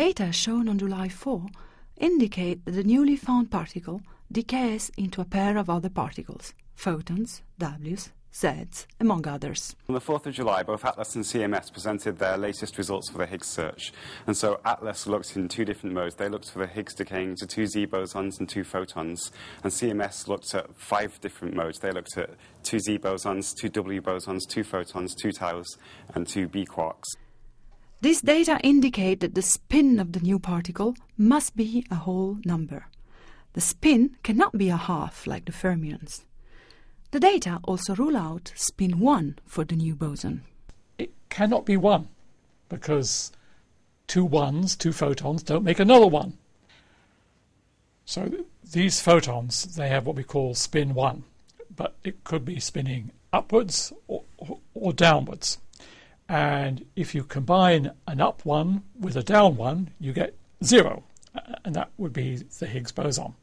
data shown on July 4 indicate that the newly found particle decays into a pair of other particles, photons, Ws, Zs, among others. On the 4th of July, both Atlas and CMS presented their latest results for the Higgs search. And so Atlas looked in two different modes. They looked for the Higgs decaying to 2 Z bosons and 2 photons. And CMS looked at 5 different modes. They looked at 2 Z bosons, 2 W bosons, 2 photons, 2 taus, and 2 B quarks. These data indicate that the spin of the new particle must be a whole number. The spin cannot be a half like the fermions. The data also rule out spin 1 for the new boson. It cannot be 1, because 2 ones, 2 photons, don't make another 1. So these photons, they have what we call spin 1, but it could be spinning upwards or downwards. And if you combine an up one with a down one, you get 0, and that would be the Higgs boson.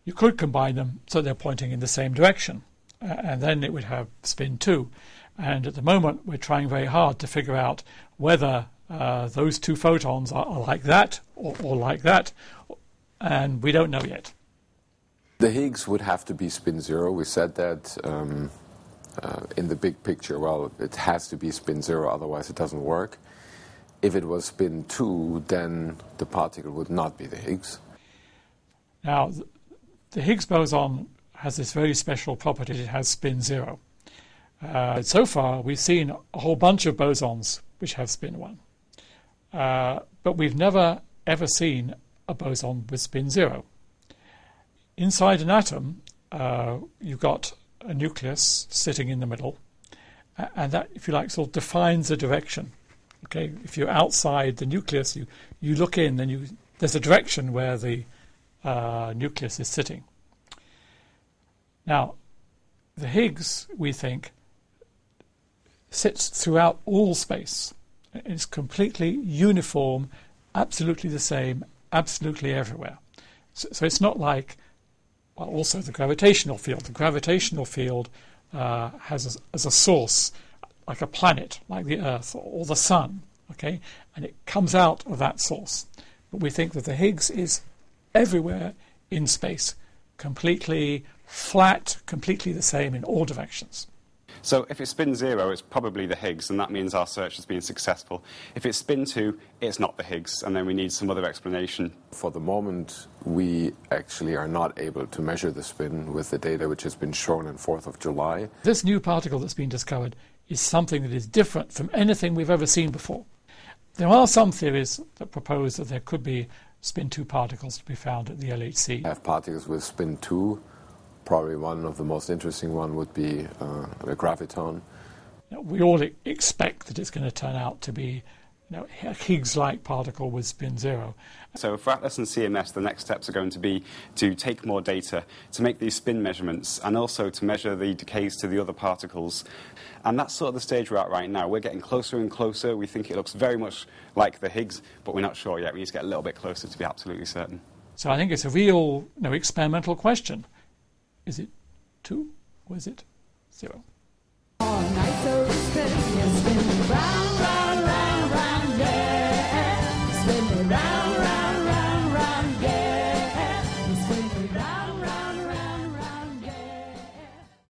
You could combine them so they're pointing in the same direction, and then it would have spin 2. And at the moment, we're trying very hard to figure out whether those 2 photons are like that or like that, and we don't know yet. The Higgs would have to be spin 0. We said that in the big picture. Well, it has to be spin 0, otherwise it doesn't work. If it was spin 2, then the particle would not be the Higgs. Now, the Higgs boson has this very special property. It has spin 0. So far, we've seen a whole bunch of bosons which have spin 1. But we've never, ever seen a boson with spin 0. Inside an atom, you've got a nucleus sitting in the middle, and that, if you like, sort of defines the direction. Okay, if you're outside the nucleus, you look in, then there's a direction where the nucleus is sitting. Now, the Higgs, we think, sits throughout all space. It's completely uniform, absolutely the same, absolutely everywhere. So it's not like, well, also the gravitational field. The gravitational field has as a source, like a planet, like the Earth or the Sun, okay? And it comes out of that source. But we think that the Higgs is everywhere in space, completely flat, completely the same in all directions. So if it's spin 0, it's probably the Higgs, and that means our search has been successful. If it's spin 2, it's not the Higgs, and then we need some other explanation. For the moment, we actually are not able to measure the spin with the data which has been shown on 4th of July. This new particle that's been discovered is something that is different from anything we've ever seen before. There are some theories that propose that there could be spin 2 particles to be found at the LHC. I have particles with spin 2. Probably one of the most interesting one would be a graviton. We all expect that it's going to turn out to be a Higgs-like particle with spin 0. So for Atlas and CMS, the next steps are going to be to take more data, to make these spin measurements, and also to measure the decays to the other particles. And that's sort of the stage we're at right now. We're getting closer and closer. We think it looks very much like the Higgs, but we're not sure yet. We need to get a little bit closer to be absolutely certain. So I think it's a real experimental question. Is it 2 or is it 0? All night, so spin, yes, spin round.